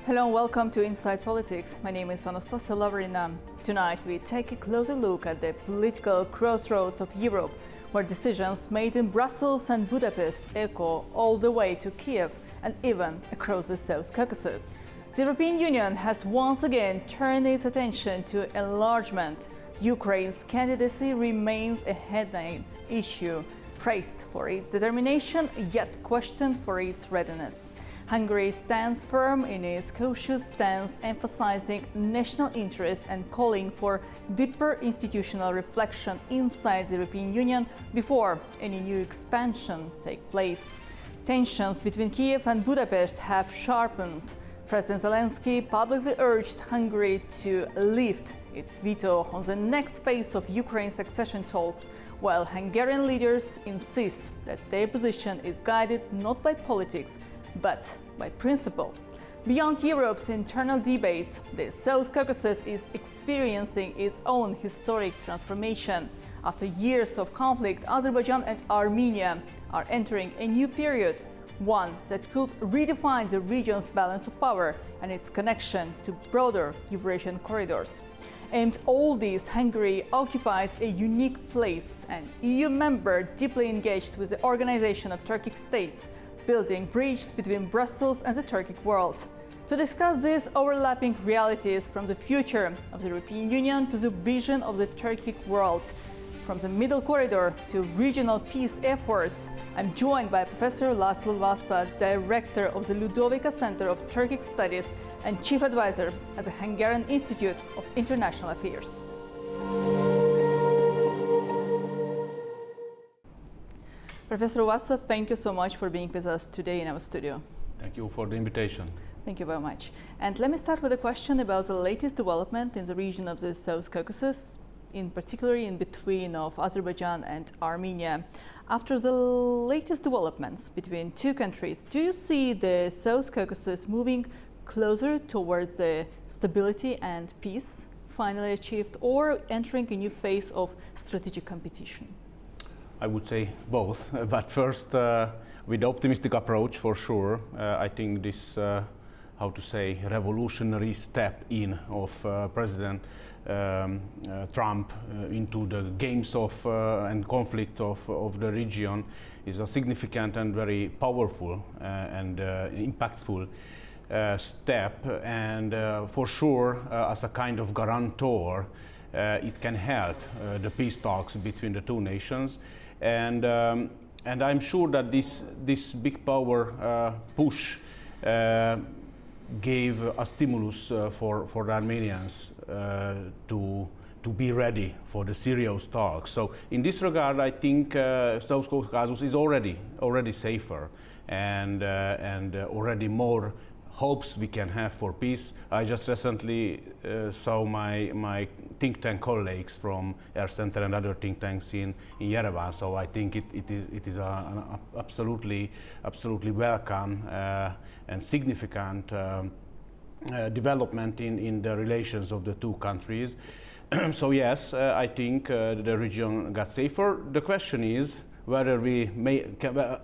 Hello and welcome to Inside Politics. My name is Anastasia Lavrina. Tonight we take a closer look at the political crossroads of Europe, where decisions made in Brussels and Budapest echo all the way to Kiev and even across the South Caucasus. The European Union has once again turned its attention to enlargement. Ukraine's candidacy remains a headline issue, praised for its determination, yet questioned for its readiness. Hungary stands firm in its cautious stance, emphasizing national interest and calling for deeper institutional reflection inside the European Union before any new expansion takes place. Tensions between Kiev and Budapest have sharpened. President Zelensky publicly urged Hungary to lift its veto on the next phase of Ukraine's accession talks, while Hungarian leaders insist that their position is guided not by politics, but by principle. Beyond Europe's internal debates, the South Caucasus is experiencing its own historic transformation. After years of conflict, Azerbaijan and Armenia are entering a new period, one that could redefine the region's balance of power and its connection to broader Eurasian corridors. Amid all this, Hungary occupies a unique place, an EU member deeply engaged with the Organization of Turkic States, building bridges between Brussels and the Turkic world. To discuss these overlapping realities, from the future of the European Union to the vision of the Turkic world, from the Middle Corridor to regional peace efforts, I'm joined by Professor László Vasa, Director of the Ludovika Center of Turkic Studies and Chief Advisor at the Hungarian Institute of International Affairs. Professor Vasa, thank you so much for being with us today in our studio. Thank you for the invitation. Thank you very much. And let me start with a question about the latest development in the region of the South Caucasus, in particular in between of Azerbaijan and Armenia. After the latest developments between two countries, do you see the South Caucasus moving closer towards the stability and peace finally achieved, or entering a new phase of strategic competition? I would say both, but first with the optimistic approach for sure. I think this, how to say, revolutionary step in of President Trump into the games of and conflict of the region is a significant and very powerful and impactful step, and for sure as a kind of guarantor it can help the peace talks between the two nations. And I'm sure that this big power push gave a stimulus for the Armenians to be ready for the serious talks. So in this regard, I think South Caucasus is already safer and already more hopes we can have for peace. I just recently saw my think tank colleagues from Air Center and other think tanks in Yerevan, so I think it is an absolutely welcome and significant development in the relations of the two countries. So yes, I think the region got safer. The question is whether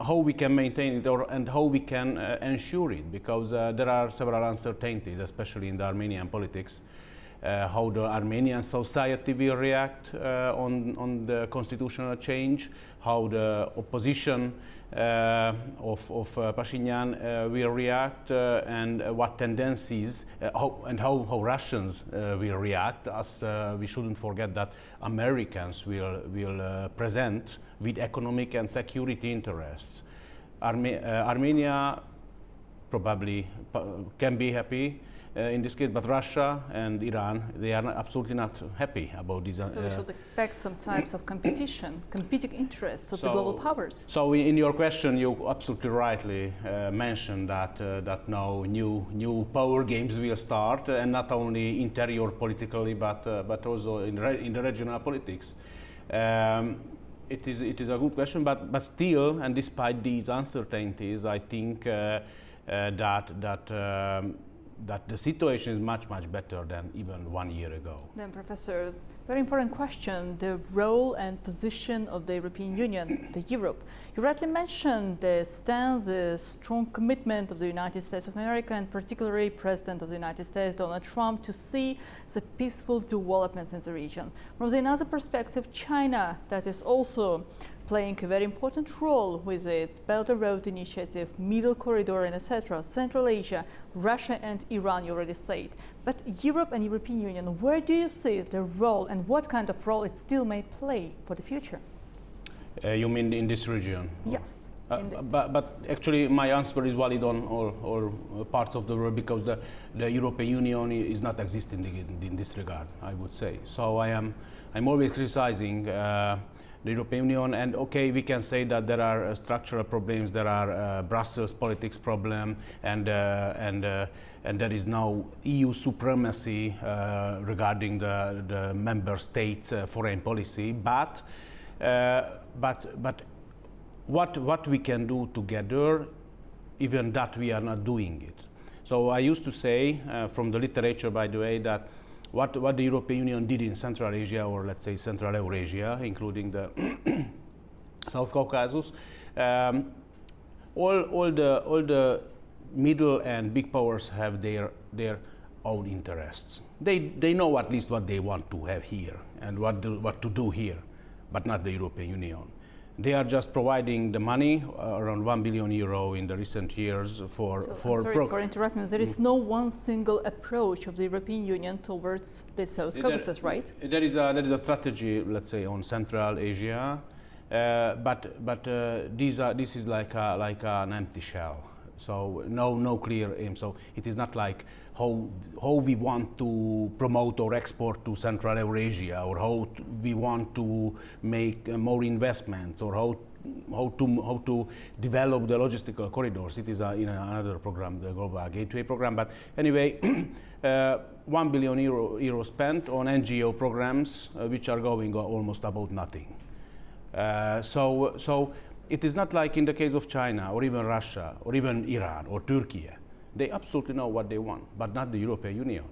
how we can maintain it and how we can ensure it, because there are several uncertainties, especially in the Armenian politics. How the Armenian society will react on the constitutional change, how the opposition of Pashinyan will react, and what tendencies, how Russians will react, as we shouldn't forget that Americans will present with economic and security interests. Armenia probably can be happy in this case, but Russia and Iran, they are absolutely not happy about this. So we should expect some types of competition, competing interests of the global powers. So in your question, you absolutely rightly mentioned that now new power games will start, and not only interior politically, but also in the regional politics. It is a good question, but still, and despite these uncertainties, I think that that the situation is much, much better than even 1 year ago. Then, Professor, very important question, the role and position of the European Union, the Europe. You rightly mentioned the stance, the strong commitment of the United States of America, and particularly President of the United States, Donald Trump, to see the peaceful developments in the region. From the another perspective, China, that is also playing a very important role with its Belt and Road Initiative, Middle Corridor, and etc. Central Asia, Russia and Iran, you already said. But Europe and European Union, where do you see the role and what kind of role it still may play for the future? You mean in this region? Yes. But actually my answer is valid on all parts of the world, because the European Union is not existing in this regard, I would say. So I'm always criticizing the European Union, and okay, we can say that there are structural problems, there are Brussels politics problem, and there is now EU supremacy regarding the member states' foreign policy. But what we can do together, even that we are not doing it. So I used to say from the literature, by the way, that what the European Union did in Central Asia, or let's say Central Eurasia, including the South Caucasus, all the middle and big powers have their own interests. They know at least what they want to have here and what to do here, but not the European Union. They are just providing the money, around €1 billion in the recent years for. Sorry for interrupting. There is no one single approach of the European Union towards the South Caucasus, right? There is a strategy, let's say, on Central Asia, but this is like an empty shell. So no clear aim. So it is not like how we want to promote or export to Central Eurasia, or how we want to make more investments, or how to develop the logistical corridors. It is in another program, the Global Gateway program. But anyway, €1 billion spent on NGO programs, which are going almost about nothing. So it is not like in the case of China, or even Russia, or even Iran, or Turkey. They absolutely know what they want, but not the European Union.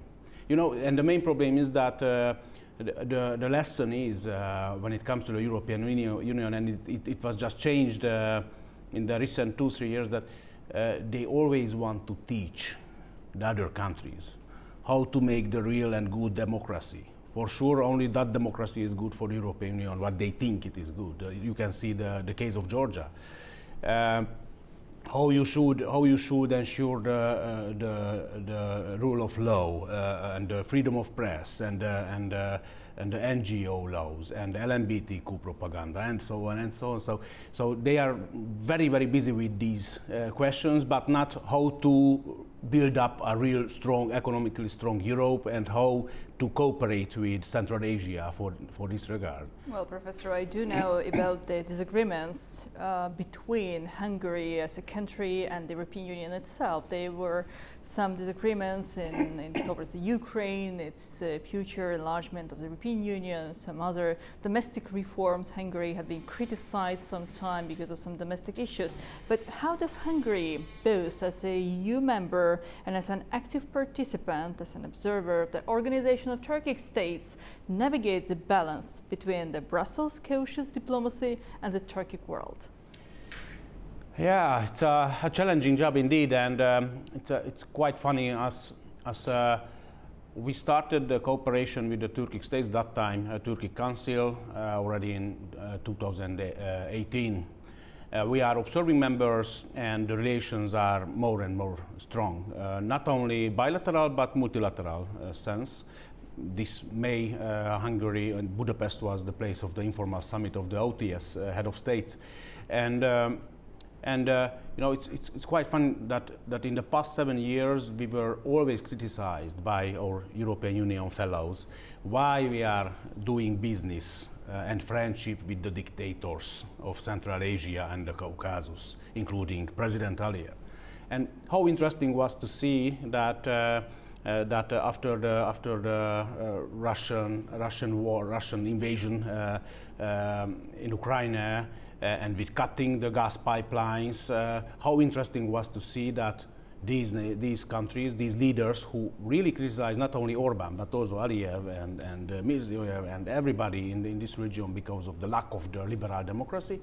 You know, and the main problem is that the lesson is, when it comes to the European Union, and it was just changed in the recent 2-3 years, that they always want to teach the other countries how to make the real and good democracy. For sure, only that democracy is good for the European Union, what they think it is good. You can see the case of Georgia. How you should ensure the rule of law and the freedom of press and the NGO laws and LGBTQ propaganda and so on and so on. So they are very, very busy with these questions, but not how to build up a real strong, economically strong Europe, and how to cooperate with Central Asia for this regard. Well, Professor, I do know about the disagreements between Hungary as a country and the European Union itself. There were some disagreements towards the Ukraine, its future enlargement of the European Union, some other domestic reforms. Hungary had been criticized sometime because of some domestic issues. But how does Hungary, both as a EU member and as an active participant, as an observer of the Organization of Turkic States, navigate the balance between the Brussels cautious diplomacy and the Turkic world? Yeah, it's a challenging job indeed, and it's quite funny as we started the cooperation with the Turkic states that time, Turkic Council, already in 2018. We are observing members, and the relations are more and more strong, not only bilateral but multilateral sense. This May, Hungary and Budapest was the place of the informal summit of the OTS head of states, and you know, it's quite fun that in the past 7 years we were always criticized by our European Union fellows why we are doing business and friendship with the dictators of Central Asia and the Caucasus, including President Aliyev. And how interesting was to see that after the Russian war, Russian invasion in Ukraine, and with cutting the gas pipelines, how interesting was to see that these countries, these leaders who really criticize not only Orban but also Aliyev and Mirziyoyev and everybody in this region because of the lack of the liberal democracy.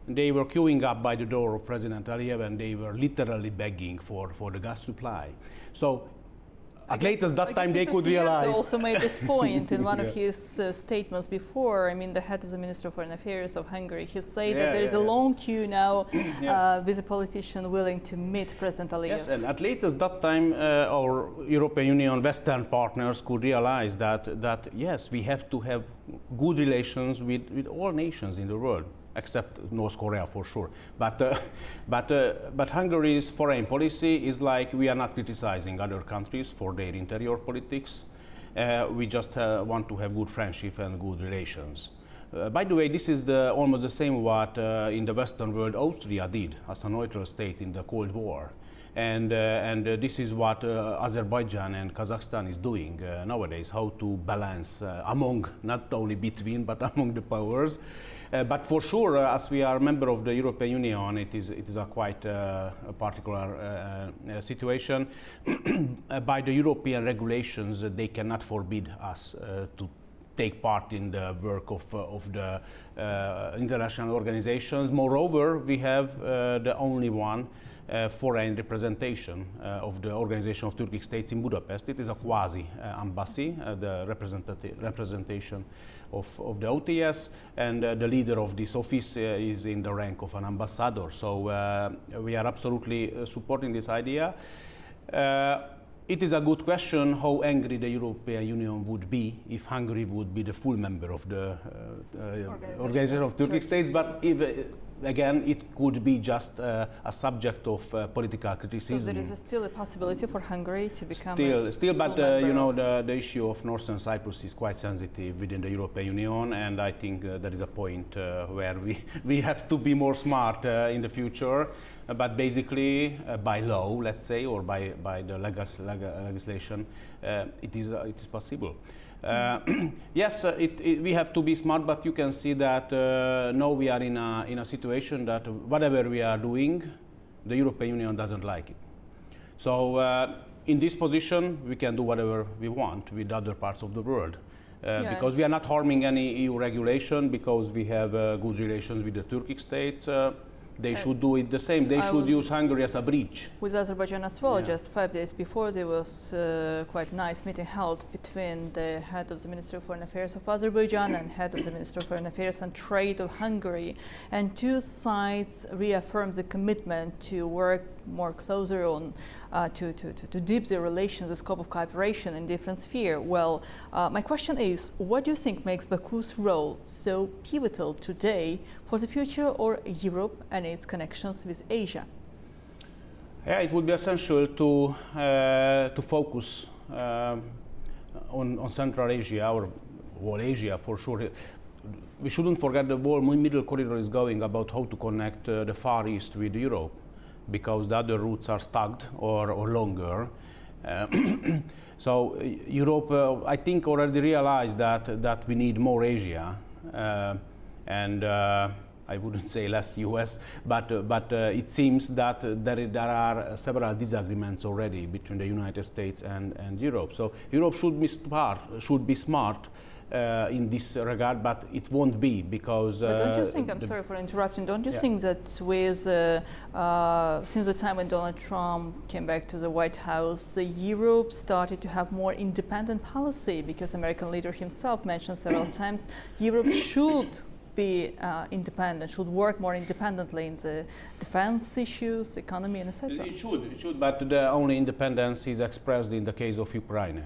They were queuing up by the door of President Aliyev and they were literally begging for the gas supply. So at latest that time they could realize. also made this point in one of his statements before. I mean, the head of the Ministry of Foreign Affairs of Hungary, he said that there is a long queue now with a politician willing to meet President Aliyev. Yes, and at latest that time our European Union Western partners could realize that yes, we have to have good relations with all nations in the world, except North Korea for sure. But Hungary's foreign policy is like, we are not criticizing other countries for their interior politics. We just want to have good friendship and good relations. By the way, this is almost the same what in the Western world Austria did as a neutral state in the Cold War. And this is what Azerbaijan and Kazakhstan is doing nowadays, how to balance among, not only between, but among the powers. But for sure, as we are a member of the European Union, it is a quite a particular situation. By the European regulations, they cannot forbid us to take part in the work of the international organizations. Moreover, we have the only one foreign representation of the Organization of Turkic States in Budapest. It is a quasi-embassy, the representation of the OTS, and the leader of this office is in the rank of an ambassador. So we are absolutely supporting this idea. It is a good question how angry the European Union would be if Hungary would be the full member of the Organization of Turkic States, but again, it could be just a subject of political criticism. So there is still a possibility for Hungary to become still, but you know, the issue of Northern Cyprus is quite sensitive within the European Union, and I think there is a point where we have to be more smart in the future. But basically, by law, let's say, or by the legislation, it is possible. Yes, we have to be smart, but you can see that now we are in a situation that whatever we are doing, the European Union doesn't like it. So in this position, we can do whatever we want with other parts of the world. Because we are not harming any EU regulation, because we have good relations with the Turkic states. They should do it the same. They should use Hungary as a bridge. With Azerbaijan as well. Just 5 days before, there was quite nice meeting held between the head of the Ministry of Foreign Affairs of Azerbaijan and head of the Ministry of Foreign Affairs and Trade of Hungary. And two sides reaffirmed the commitment to work more closer on to deep the relations, the scope of cooperation in different spheres. Well, my question is, what do you think makes Baku's role so pivotal today for the future of Europe and its connections with Asia? Yeah, it would be essential to focus on Central Asia, or whole Asia for sure. We shouldn't forget the whole middle corridor is going about how to connect the Far East with Europe, because the other routes are stuck or longer. So Europe, I think, already realized that we need more Asia, and I wouldn't say less US, but it seems that there are several disagreements already between the United States and Europe. So Europe should be smart in this regard, but it won't be, because. But don't you think? I'm sorry for interrupting. Don't you think that with since the time when Donald Trump came back to the White House, Europe started to have more independent policy? Because American leader himself mentioned several times Europe should be independent, should work more independently in the defense issues, economy, and etc. It should, but the only independence is expressed in the case of Ukraine,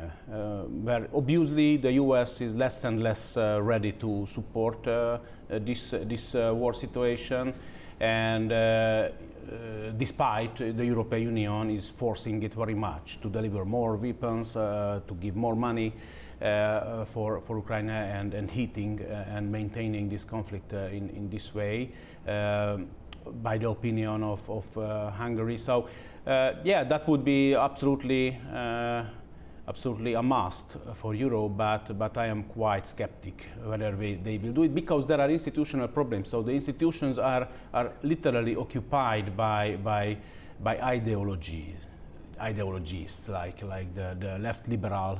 where obviously the US is less and less ready to support this war situation, and despite the European Union is forcing it very much to deliver more weapons, to give more money for Ukraine, and heating and maintaining this conflict in this way, by the opinion of Hungary. So yeah, that would be absolutely a must for Europe, but I am quite skeptic whether they will do it, because there are institutional problems. So the institutions are literally occupied by by ideologies like the left liberal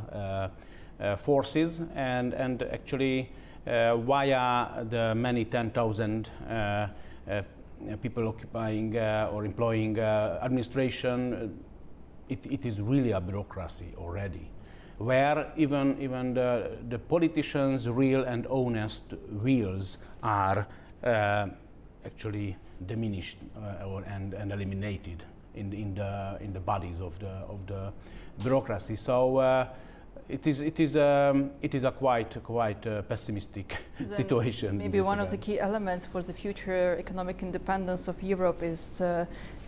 forces, and actually via the many 10,000 people occupying or employing administration, it is really a bureaucracy already, where even the politicians' real and honest wills are actually diminished and eliminated in the bodies of the bureaucracy. So it is a quite pessimistic situation. Maybe one of the key elements for the future economic independence of Europe is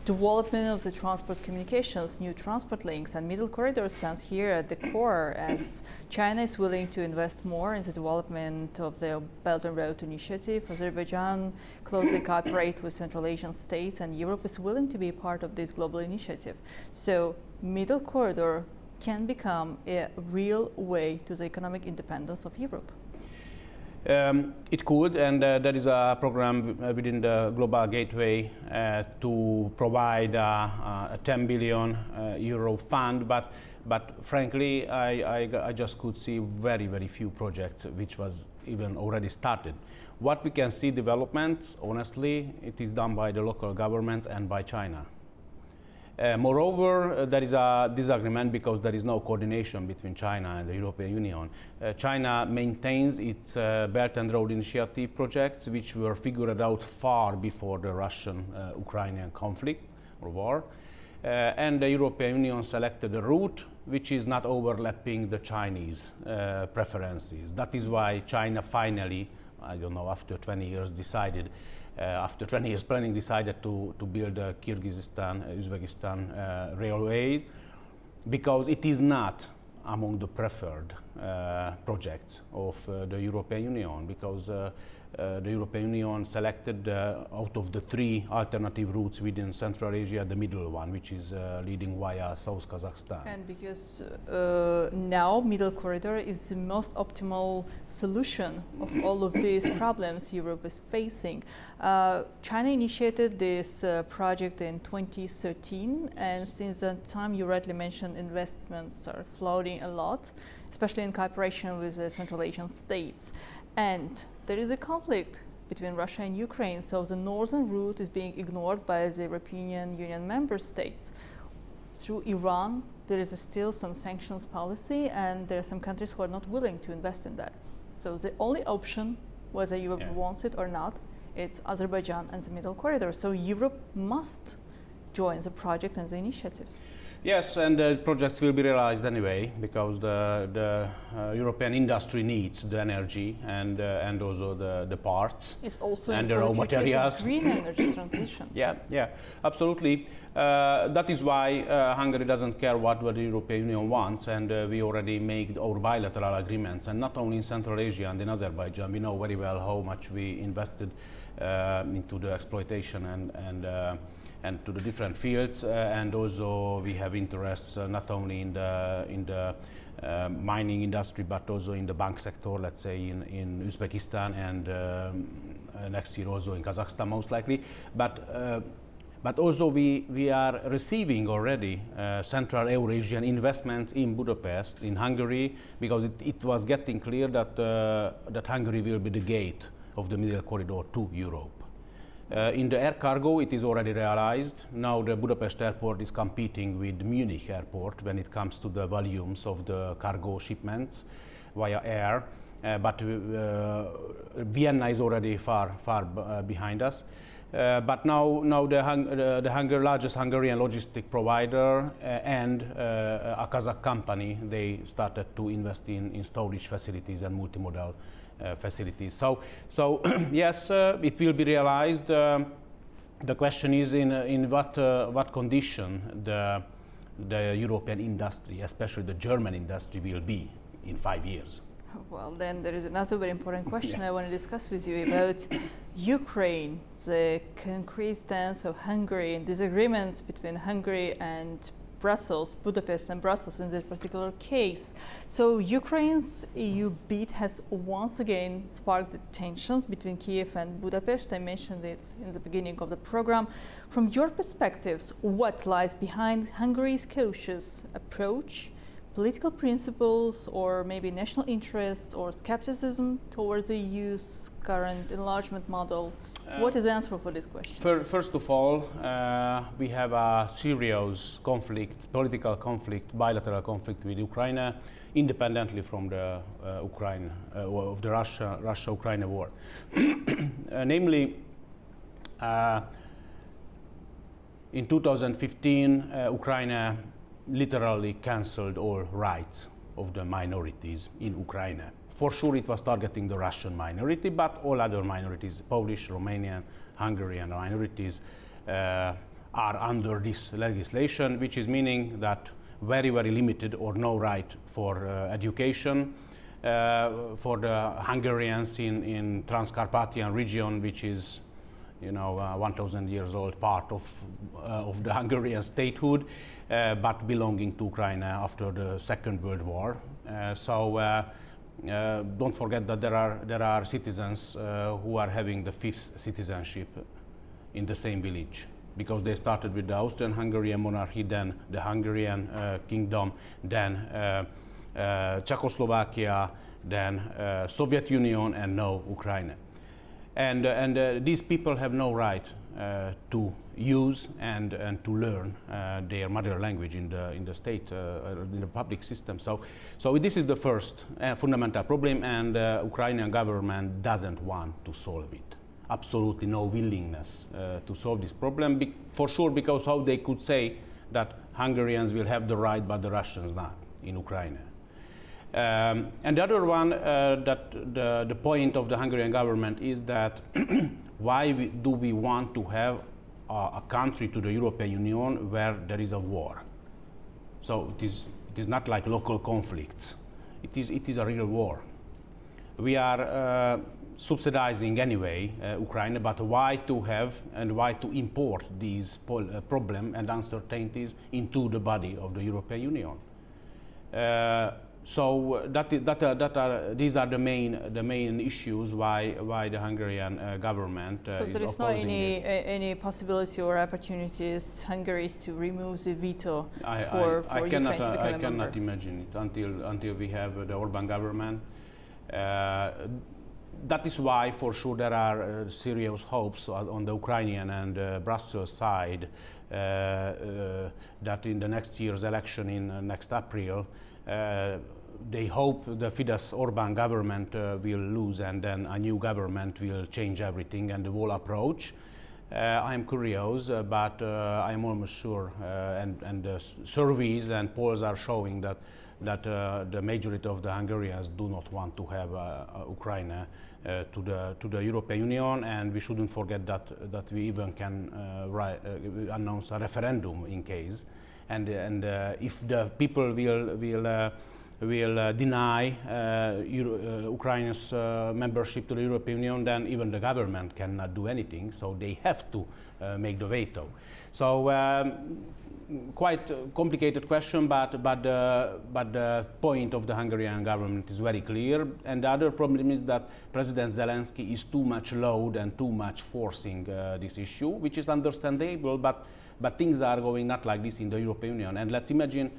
development of the transport communications, new transport links, and Middle Corridor stands here at the core, as China is willing to invest more in the development of the Belt and Road Initiative. Azerbaijan closely cooperate with Central Asian states, and Europe is willing to be a part of this global initiative. So Middle Corridor can become a real way to the economic independence of Europe. It could, and there is a program within the Global Gateway to provide a 10 billion euro fund, but frankly, I just could see very few projects which was even already started. What we can see developments, honestly, it is done by the local governments and by China. Moreover, there is a disagreement because there is no coordination between China and the European Union. China maintains its Belt and Road Initiative projects, which were figured out far before the Russian-Ukrainian conflict or war. And the European Union selected a route which is not overlapping the Chinese preferences. That is why China finally, I don't know, after 20 years decided after 20 years planning, decided to build a Kyrgyzstan-Uzbekistan railway, because it is not among the preferred projects of the European Union, because the European Union selected out of the 3 alternative routes within Central Asia, the middle one, which is leading via South Kazakhstan. And because now Middle Corridor is the most optimal solution of all of these problems Europe is facing. China initiated this project in 2013, and since that time, you rightly mentioned, investments are floating a lot, especially in cooperation with the Central Asian states. And there is a conflict between Russia and Ukraine, so the northern route is being ignored by the European Union member states. Through Iran, there is still some sanctions policy, and there are some countries who are not willing to invest in that. So the only option, whether Europe wants it or not, it's Azerbaijan and the Middle Corridor. So Europe must join the project and the initiative. Yes, and the projects will be realized anyway, because the European industry needs the energy and also the parts. It's also and the raw materials. Green energy transition. Yeah, absolutely. That is why Hungary doesn't care what the European Union wants, and we already made our bilateral agreements, and not only in Central Asia and in Azerbaijan. We know very well how much we invested into the exploitation and to the different fields, and also we have interests not only in the mining industry, but also in the bank sector, let's say in Uzbekistan, and next year also in Kazakhstan most likely. But also we are receiving already Central Eurasian investments in Budapest, in Hungary, because it was getting clear that Hungary will be the gate of the Middle Corridor to Europe. In the air cargo, it is already realized. Now the Budapest airport is competing with Munich airport when it comes to the volumes of the cargo shipments via air. But Vienna is already far behind us. But now the largest Hungarian logistic provider and a Kazakh company, they started to invest in storage facilities and multimodal facilities. So yes, it will be realized. The question is in what condition the European industry, especially the German industry, will be in 5 years. Well, then there is another very important question I want to discuss with you about Ukraine, the concrete stance of Hungary, and disagreements between Hungary and Brussels, Budapest and Brussels in this particular case. So Ukraine's EU bid has once again sparked the tensions between Kiev and Budapest. I mentioned it in the beginning of the program. From your perspectives, what lies behind Hungary's cautious approach? Political principles, or maybe national interest or skepticism towards the EU's current enlargement model? What is the answer for this question? First of all, we have a serious conflict, political conflict, bilateral conflict with Ukraine, independently from the of the Russia-Ukraine war. Namely, in 2015, Ukraine literally cancelled all rights of the minorities in Ukraine. For sure it was targeting the Russian minority, but all other minorities, Polish, Romanian, Hungarian minorities, are under this legislation, which is meaning that very, very limited or no right for education for the Hungarians in Transcarpathian region, which is 1,000 years old part of the Hungarian statehood, but belonging to Ukraine after the Second World War. Don't forget that there are citizens who are having the fifth citizenship in the same village, because they started with the Austrian-Hungarian monarchy, then the Hungarian kingdom, then Czechoslovakia, then Soviet Union, and now Ukraine. And these people have no right to use and to learn their mother language in the state, in the public system. So this is the first fundamental problem, and Ukrainian government doesn't want to solve it. Absolutely no willingness to solve this problem, for sure, because how they could say that Hungarians will have the right but the Russians not in Ukraine. And the other one, that the point of the Hungarian government is that why do we want to have a country to the European Union where there is a war? So it is not like local conflicts. It is a real war. We are subsidizing anyway Ukraine, but why to have and why to import these problems and uncertainties into the body of the European Union? So these are the main issues why the Hungarian government so is there is not opposing any possibility or opportunities Hungary is to remove the veto for Ukraine to become a member? I cannot imagine it until we have the Orban government. That is why, for sure, there are serious hopes on the Ukrainian and Brussels side that in the next year's election in next April, they hope the Fidesz-Orban government will lose, and then a new government will change everything and the whole approach. I am curious, but I am almost sure, and the surveys and polls are showing that the majority of the Hungarians do not want to have Ukraine to the European Union, and we shouldn't forget that we even can announce a referendum in case, and if the people will deny Ukraine's membership to the European Union, then even the government cannot do anything. So they have to make the veto. So quite a complicated question, but the point of the Hungarian government is very clear. And the other problem is that President Zelensky is too much loud and too much forcing this issue, which is understandable. But things are going not like this in the European Union. And let's imagine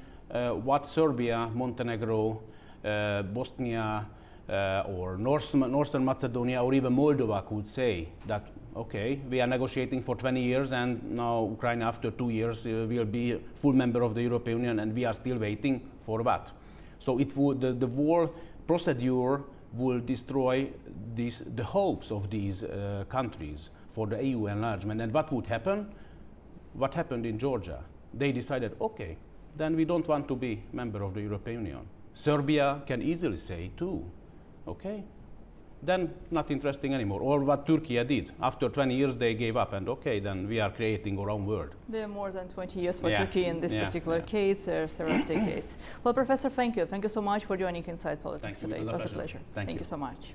what Serbia, Montenegro, Bosnia, or Northern Macedonia, or even Moldova could say that, okay, we are negotiating for 20 years and now Ukraine after 2 years will be a full member of the European Union, and we are still waiting for what? So it would, the whole procedure will destroy the hopes of these countries for the EU enlargement. And what would happen? What happened in Georgia? They decided, okay, then we don't want to be member of the European Union. Serbia can easily say too, okay, then not interesting anymore. Or what Turkey did. After 20 years they gave up and okay, then we are creating our own world. There are more than 20 years for Turkey in this particular case, there are several decades. Well, Professor, thank you. Thank you so much for joining Inside Politics today. It was a pleasure. Thank you so much.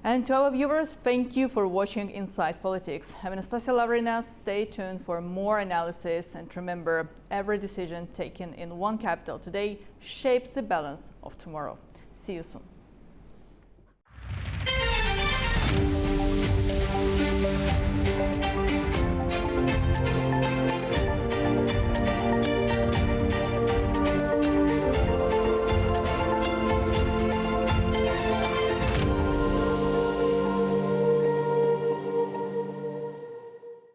And to our viewers, thank you for watching Inside Politics. I'm Anastasia Lavrina. Stay tuned for more analysis, and remember, every decision taken in one capital today shapes the balance of tomorrow. See you soon.